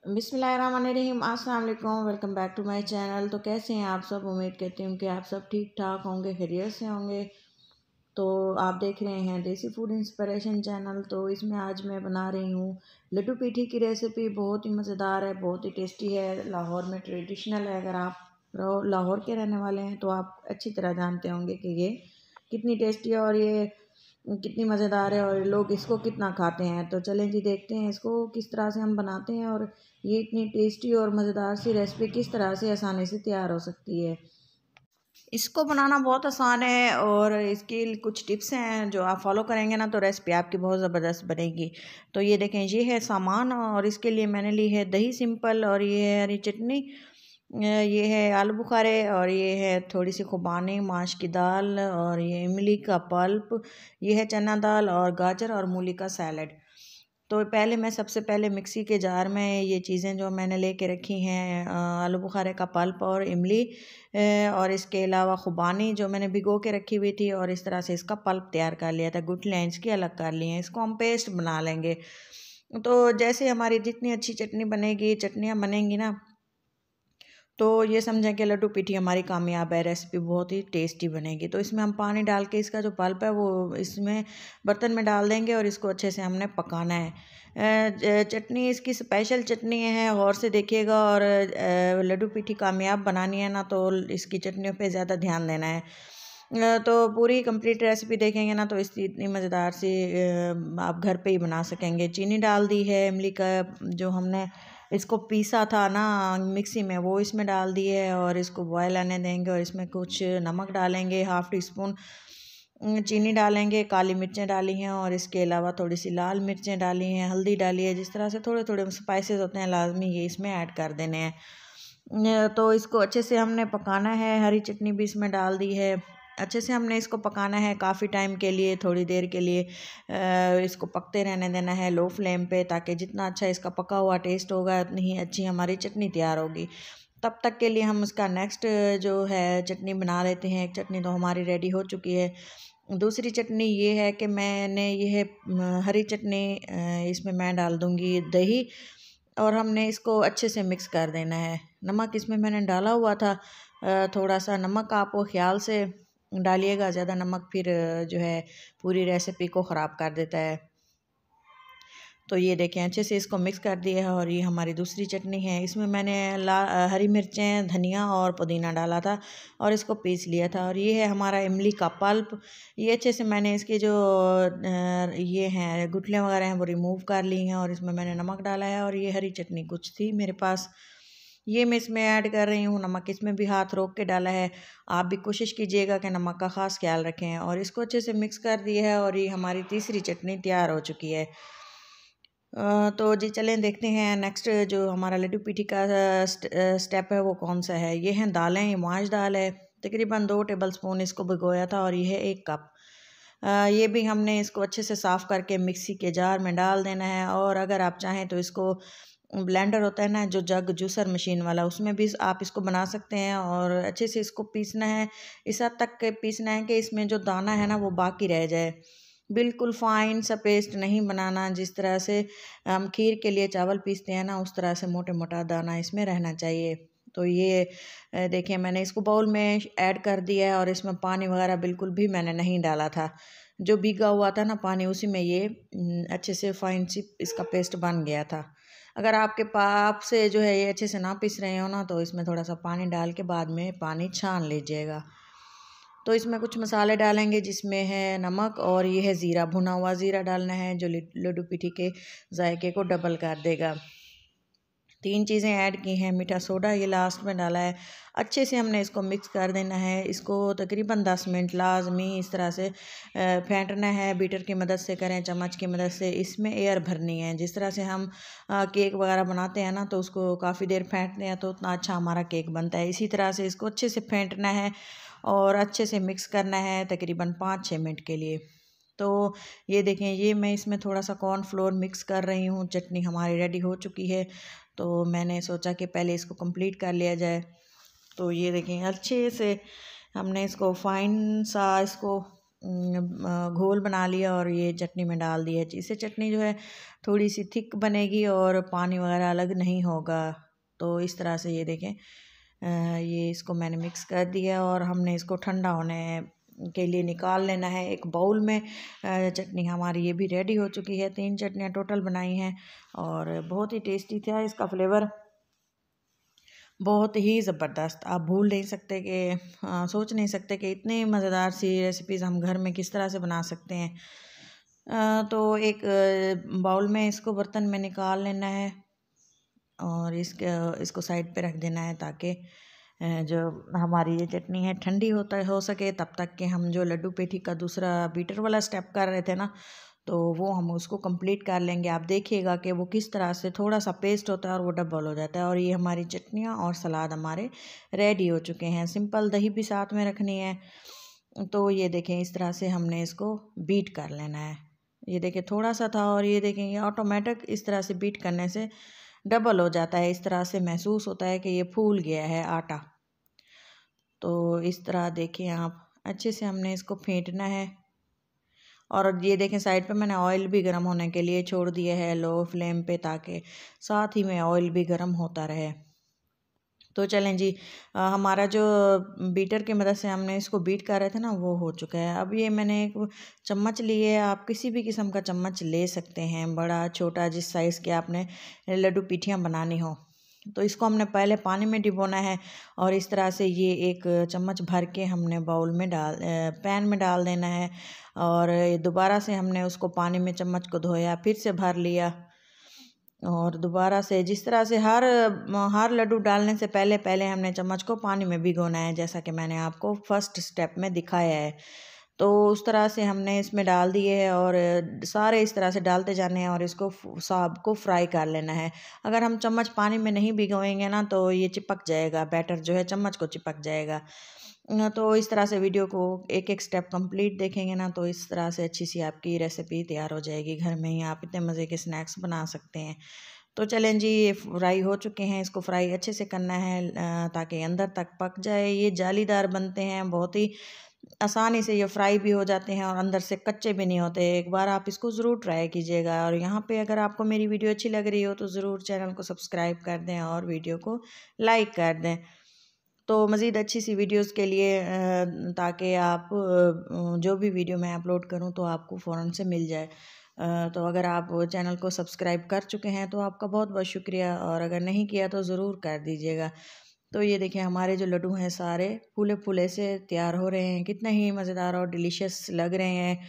बिस्मिल्लाहिर्रहमानिर्रहीम, अस्सलाम वालेकुम। Welcome back to my channel. तो कैसे हैं आप सब? उम्मीद करती हूँ कि आप सब ठीक ठाक होंगे, खैरियत से होंगे। तो आप देख रहे हैं देसी फूड इंस्पिरेशन चैनल। तो इसमें आज मैं बना रही हूँ लड्डू पीठी की रेसिपी। बहुत ही मज़ेदार है, बहुत ही टेस्टी है, लाहौर में ट्रेडिशनल है। अगर आप लाहौर के रहने वाले हैं तो आप अच्छी तरह जानते होंगे कि ये कितनी टेस्टी है और ये कितनी मज़ेदार है और लोग इसको कितना खाते हैं। तो चलें जी, देखते हैं इसको किस तरह से हम बनाते हैं और ये इतनी टेस्टी और मज़ेदार सी रेसिपी किस तरह से आसानी से तैयार हो सकती है। इसको बनाना बहुत आसान है और इसके कुछ टिप्स हैं जो आप फॉलो करेंगे ना तो रेसिपी आपकी बहुत ज़बरदस्त बनेगी। तो ये देखें, ये है सामान और इसके लिए मैंने ली है दही सिंपल, और ये है हरी चटनी, ये है आलू बुखारे, और ये है थोड़ी सी खुबानी माश की दाल, और ये इमली का पल्प, ये है चना दाल और गाजर और मूली का सैलड। तो पहले मैं सबसे पहले मिक्सी के जार में ये चीज़ें जो मैंने लेके रखी हैं, आलू बुखारे का पल्प और इमली, और इसके अलावा खुबानी जो मैंने भिगो के रखी हुई थी, और इस तरह से इसका पल्प तैयार कर लिया था, गुठलियाँ इसकी अलग कर ली हैं। इसको हम पेस्ट बना लेंगे। तो जैसे हमारी जितनी अच्छी चटनी बनेगी, चटनियाँ बनेंगी ना, तो ये समझें कि लड्डू पीठी हमारी कामयाब है, रेसिपी बहुत ही टेस्टी बनेगी। तो इसमें हम पानी डाल के इसका जो पल्प है वो इसमें बर्तन में डाल देंगे और इसको अच्छे से हमने पकाना है। चटनी इसकी स्पेशल चटनी है, गौर से देखिएगा। और लड्डू पीठी कामयाब बनानी है ना तो इसकी चटनियों पे ज़्यादा ध्यान देना है। तो पूरी कंप्लीट रेसिपी देखेंगे ना तो इसकी इतनी मज़ेदार सी आप घर पे ही बना सकेंगे। चीनी डाल दी है, इमली का जो हमने इसको पीसा था ना मिक्सी में वो इसमें डाल दी है, और इसको बॉयल आने देंगे। और इसमें कुछ नमक डालेंगे, हाफ़ टी स्पून चीनी डालेंगे, काली मिर्चें डाली हैं, और इसके अलावा थोड़ी सी लाल मिर्चें डाली हैं, हल्दी डाली है। जिस तरह से थोड़े थोड़े स्पाइसेस होते हैं लाजमी ये इसमें ऐड कर देने हैं। तो इसको अच्छे से हमने पकाना है। हरी चटनी भी इसमें डाल दी है। अच्छे से हमने इसको पकाना है काफ़ी टाइम के लिए, थोड़ी देर के लिए इसको पकते रहने देना है लो फ्लेम पे, ताकि जितना अच्छा इसका पका हुआ टेस्ट होगा उतनी ही अच्छी हमारी चटनी तैयार होगी। तब तक के लिए हम उसका नेक्स्ट जो है चटनी बना लेते हैं। एक चटनी तो हमारी रेडी हो चुकी है। दूसरी चटनी ये है कि मैंने ये है हरी चटनी, इसमें मैं डाल दूँगी दही, और हमने इसको अच्छे से मिक्स कर देना है। नमक इसमें मैंने डाला हुआ था, थोड़ा सा नमक आप ख्याल से डालिएगा, ज़्यादा नमक फिर जो है पूरी रेसिपी को ख़राब कर देता है। तो ये देखें, अच्छे से इसको मिक्स कर दिया है। और ये हमारी दूसरी चटनी है, इसमें मैंने हरी मिर्चें, धनिया और पुदीना डाला था और इसको पीस लिया था। और ये है हमारा इमली का पल्प। ये अच्छे से मैंने इसकी जो ये हैं गुठलियाँ वगैरह हैं वो रिमूव कर ली हैं, और इसमें मैंने नमक डाला है। और ये हरी चटनी कुछ थी मेरे पास, ये मैं इसमें ऐड कर रही हूँ। नमक इसमें भी हाथ रोक के डाला है। आप भी कोशिश कीजिएगा कि नमक का ख़ास ख्याल रखें। और इसको अच्छे से मिक्स कर दिया है, और ये हमारी तीसरी चटनी तैयार हो चुकी है। तो जी चलें देखते हैं नेक्स्ट जो हमारा लड्डू पीठी का स्टेप है वो कौन सा है। ये हैं दालें, ये माश दाल है, तकरीबन 2 टेबल स्पून इसको भिगोया था, और ये है 1 कप। ये भी हमने इसको अच्छे से साफ़ करके मिक्सी के जार में डाल देना है। और अगर आप चाहें तो इसको ब्लेंडर होता है ना जो जग जूसर मशीन वाला, उसमें भी आप इसको बना सकते हैं, और अच्छे से इसको पीसना है। इस हद तक के पीसना है कि इसमें जो दाना है ना वो बाकी रह जाए। बिल्कुल फ़ाइन सा पेस्ट नहीं बनाना, जिस तरह से हम खीर के लिए चावल पीसते हैं ना उस तरह से मोटे मोटा दाना इसमें रहना चाहिए। तो ये देखिए मैंने इसको बाउल में ऐड कर दिया है, और इसमें पानी वगैरह बिल्कुल भी मैंने नहीं डाला था। जो भीगा हुआ था ना पानी उसी में ये अच्छे से फ़ाइन सी इसका पेस्ट बन गया था। अगर आपके पाप से जो है ये अच्छे से ना पीस रहे हो ना तो इसमें थोड़ा सा पानी डाल के बाद में पानी छान लीजिएगा। तो इसमें कुछ मसाले डालेंगे जिसमें है नमक, और ये है ज़ीरा, भुना हुआ ज़ीरा डालना है जो लड्डू पीठी के जायके को डबल कर देगा। 3 चीज़ें ऐड की हैं, मीठा सोडा ये लास्ट में डाला है। अच्छे से हमने इसको मिक्स कर देना है। इसको तकरीबन 10 मिनट लाजमी इस तरह से फेंटना है। बीटर की मदद से करें, चम्मच की मदद से। इसमें एयर भरनी है। जिस तरह से हम केक वगैरह बनाते हैं ना तो उसको काफ़ी देर फेंटते हैं तो उतना अच्छा हमारा केक बनता है। इसी तरह से इसको अच्छे से फेंटना है और अच्छे से मिक्स करना है तकरीबन 5-6 मिनट के लिए। तो ये देखें, ये मैं इसमें थोड़ा सा कॉर्नफ्लोर मिक्स कर रही हूँ। चटनी हमारी रेडी हो चुकी है, तो मैंने सोचा कि पहले इसको कंप्लीट कर लिया जाए। तो ये देखें अच्छे से हमने इसको फाइन सा इसको घोल बना लिया और ये चटनी में डाल दिया। इससे चटनी जो है थोड़ी सी थिक बनेगी और पानी वगैरह अलग नहीं होगा। तो इस तरह से ये देखें, ये इसको मैंने मिक्स कर दिया और हमने इसको ठंडा होने के लिए निकाल लेना है एक बाउल में। चटनी हमारी ये भी रेडी हो चुकी है। 3 चटनियाँ टोटल बनाई हैं और बहुत ही टेस्टी था। इसका फ्लेवर बहुत ही ज़बरदस्त, आप भूल नहीं सकते कि सोच नहीं सकते कि इतनी मज़ेदार सी रेसिपीज़ हम घर में किस तरह से बना सकते हैं। तो एक बाउल में इसको बर्तन में निकाल लेना है और इसको साइड पे रख देना है ताकि जो हमारी ये चटनी है ठंडी हो सके। तब तक कि हम जो लड्डू पेठी का दूसरा बीटर वाला स्टेप कर रहे थे ना, तो वो हम उसको कंप्लीट कर लेंगे। आप देखिएगा कि वो किस तरह से थोड़ा सा पेस्ट होता है और वो डबल हो जाता है। और ये हमारी चटनियाँ और सलाद हमारे रेडी हो चुके हैं। सिंपल दही भी साथ में रखनी है। तो ये देखें, इस तरह से हमने इसको बीट कर लेना है। ये देखें थोड़ा सा था और ये देखें ये ऑटोमेटिक इस तरह से बीट करने से डबल हो जाता है। इस तरह से महसूस होता है कि ये फूल गया है आटा। तो इस तरह देखें आप, अच्छे से हमने इसको फेंटना है। और ये देखें साइड पे मैंने ऑयल भी गर्म होने के लिए छोड़ दिया है लो फ्लेम पे, ताकि साथ ही में ऑयल भी गर्म होता रहे। तो चलें जी, हमारा जो बीटर की मदद से हमने इसको बीट कर रहे थे ना, वो हो चुका है। अब ये मैंने एक चम्मच लिए है, आप किसी भी किस्म का चम्मच ले सकते हैं, बड़ा छोटा, जिस साइज़ के आपने लड्डू पीठियाँ बनानी हो। तो इसको हमने पहले पानी में डिबोना है और इस तरह से ये एक चम्मच भर के हमने बाउल में पैन में डाल देना है। और दोबारा से हमने उसको पानी में चम्मच को धोया, फिर से भर लिया और दोबारा से जिस तरह से हर लड्डू डालने से पहले पहले हमने चम्मच को पानी में भिगोना है, जैसा कि मैंने आपको फर्स्ट स्टेप में दिखाया है। तो उस तरह से हमने इसमें डाल दिए है और सारे इस तरह से डालते जाने हैं और इसको सब को फ्राई कर लेना है। अगर हम चम्मच पानी में नहीं भिगोएंगे ना, तो ये चिपक जाएगा, बैटर जो है चम्मच को चिपक जाएगा। तो इस तरह से वीडियो को एक एक स्टेप कंप्लीट देखेंगे ना, तो इस तरह से अच्छी सी आपकी रेसिपी तैयार हो जाएगी। घर में ही आप इतने मज़े के स्नैक्स बना सकते हैं। तो चलें जी, ये फ्राई हो चुके हैं। इसको फ्राई अच्छे से करना है ताकि अंदर तक पक जाए। ये जालीदार बनते हैं, बहुत ही आसानी से ये फ्राई भी हो जाते हैं और अंदर से कच्चे भी नहीं होते। एक बार आप इसको ज़रूर ट्राई कीजिएगा। और यहाँ पे अगर आपको मेरी वीडियो अच्छी लग रही हो तो ज़रूर चैनल को सब्सक्राइब कर दें और वीडियो को लाइक कर दें। तो मज़ीद अच्छी सी वीडियोस के लिए ताकि आप जो भी वीडियो मैं अपलोड करूं तो आपको फ़ौरन से मिल जाए। तो अगर आप चैनल को सब्सक्राइब कर चुके हैं तो आपका बहुत बहुत शुक्रिया, और अगर नहीं किया तो ज़रूर कर दीजिएगा। तो ये देखिए हमारे जो लड्डू हैं सारे फूले फूले से तैयार हो रहे हैं, कितने ही मज़ेदार और डिलीशियस लग रहे हैं।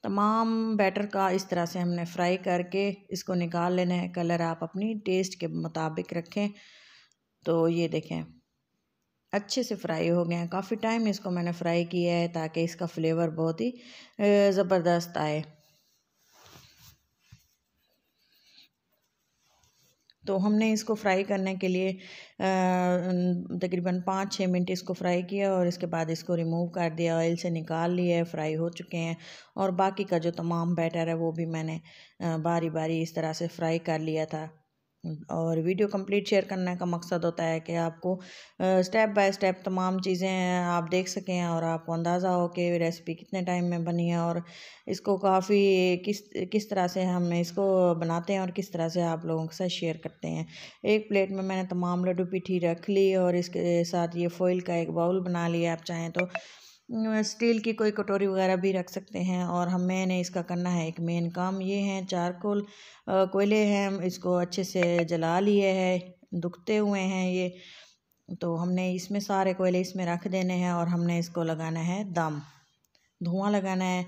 तमाम बैटर का इस तरह से हमने फ्राई करके इसको निकाल लेना है। कलर आप अपनी टेस्ट के मुताबिक रखें। तो ये देखें अच्छे से फ्राई हो गए हैं। काफ़ी टाइम इसको मैंने फ्राई किया है ताकि इसका फ्लेवर बहुत ही ज़बरदस्त आए। तो हमने इसको फ्राई करने के लिए तकरीबन 5-6 मिनट इसको फ्राई किया और इसके बाद इसको रिमूव कर दिया, ऑयल से निकाल लिया है। फ्राई हो चुके हैं और बाकी का जो तमाम बैटर है वो भी मैंने बारी बारी इस तरह से फ्राई कर लिया था। और वीडियो कंप्लीट शेयर करने का मकसद होता है कि आपको स्टेप बाय स्टेप तमाम चीज़ें आप देख सकें और आपको अंदाज़ा हो कि रेसिपी कितने टाइम में बनी है और इसको काफ़ी किस तरह से हम इसको बनाते हैं और किस तरह से आप लोगों के साथ शेयर करते हैं। एक प्लेट में मैंने तमाम लड्डू पीठी रख ली और इसके साथ ये फॉइल का एक बाउल बना लिया। आप चाहें तो स्टील की कोई कटोरी वगैरह भी रख सकते हैं। और मैंने इसका करना है एक मेन काम, ये हैं चारकोल कोयले हैं, इसको अच्छे से जला लिए है, दुखते हुए हैं ये। तो हमने इसमें सारे कोयले इसमें रख देने हैं और हमने इसको लगाना है दम, धुआं लगाना है।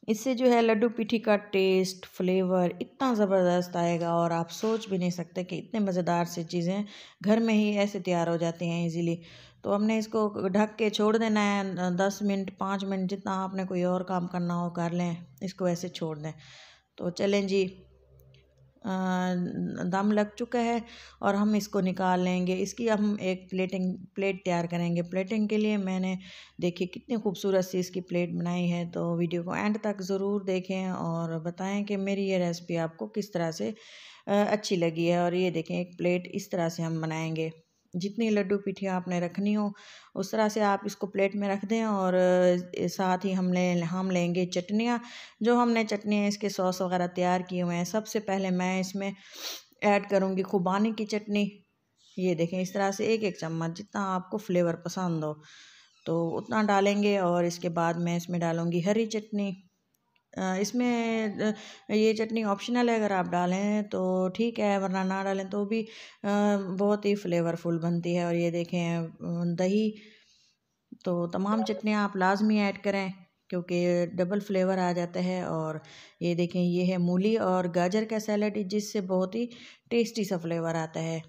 इससे जो है लड्डू पीठी का टेस्ट फ्लेवर इतना ज़बरदस्त आएगा और आप सोच भी नहीं सकते कि इतने मज़ेदार सी चीज़ें घर में ही ऐसे तैयार हो जाती हैं इजीली। तो हमने इसको ढक के छोड़ देना है 10 मिनट 5 मिनट, जितना आपने कोई और काम करना हो कर लें, इसको ऐसे छोड़ दें। तो चलें जी, दम लग चुका है और हम इसको निकाल लेंगे। इसकी हम एक प्लेट तैयार करेंगे। प्लेटिंग के लिए मैंने देखिए कितनी खूबसूरत सी इसकी प्लेट बनाई है। तो वीडियो को एंड तक ज़रूर देखें और बताएं कि मेरी ये रेसिपी आपको किस तरह से अच्छी लगी है। और ये देखें एक प्लेट इस तरह से हम बनाएंगे। जितनी लड्डू पिठियाँ आपने रखनी हो उस तरह से आप इसको प्लेट में रख दें। और साथ ही हम लेंगे चटनियाँ। जो हमने चटनियाँ इसके सॉस वगैरह तैयार किए हुए हैं, सबसे पहले मैं इसमें ऐड करूँगी खुबानी की चटनी। ये देखें, इस तरह से एक एक चम्मच, जितना आपको फ्लेवर पसंद हो तो उतना डालेंगे। और इसके बाद मैं इसमें डालूँगी हरी चटनी। इसमें ये चटनी ऑप्शनल है, अगर आप डालें तो ठीक है, वरना ना डालें तो भी बहुत ही फ्लेवरफुल बनती है। और ये देखें दही, तो तमाम चटनियाँ आप लाजमी ऐड करें क्योंकि डबल फ्लेवर आ जाता है। और ये देखें, ये है मूली और गाजर का सैलड, जिससे बहुत ही टेस्टी सा फ्लेवर आता है।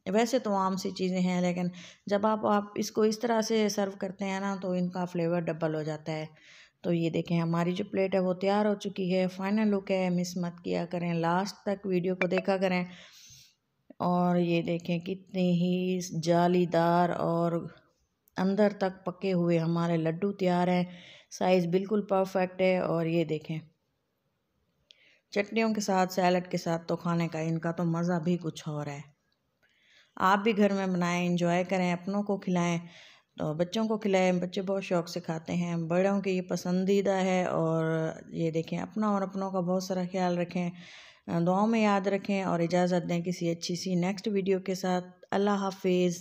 वैसे तो आम सी चीज़ें हैं, लेकिन जब आप इसको इस तरह से सर्व करते हैं ना तो इनका फ्लेवर डबल हो जाता है। तो ये देखें, हमारी जो प्लेट है वो तैयार हो चुकी है। फाइनल लुक है, मिस मत किया करें, लास्ट तक वीडियो को देखा करें। और ये देखें कितने ही जालीदार और अंदर तक पके हुए हमारे लड्डू तैयार हैं। साइज़ बिल्कुल परफेक्ट है। और ये देखें, चटनियों के साथ, सैलड के साथ तो खाने का इनका तो मज़ा भी कुछ और है। आप भी घर में बनाएं, इंजॉय करें, अपनों को खिलाएं, तो बच्चों को खिलाएं। बच्चे बहुत शौक़ से खाते हैं, बड़ों के ये पसंदीदा है। और ये देखें, अपना और अपनों का बहुत सारा ख्याल रखें, दुआओं में याद रखें। और इजाज़त दें किसी अच्छी सी नेक्स्ट वीडियो के साथ। अल्लाह हाफिज़।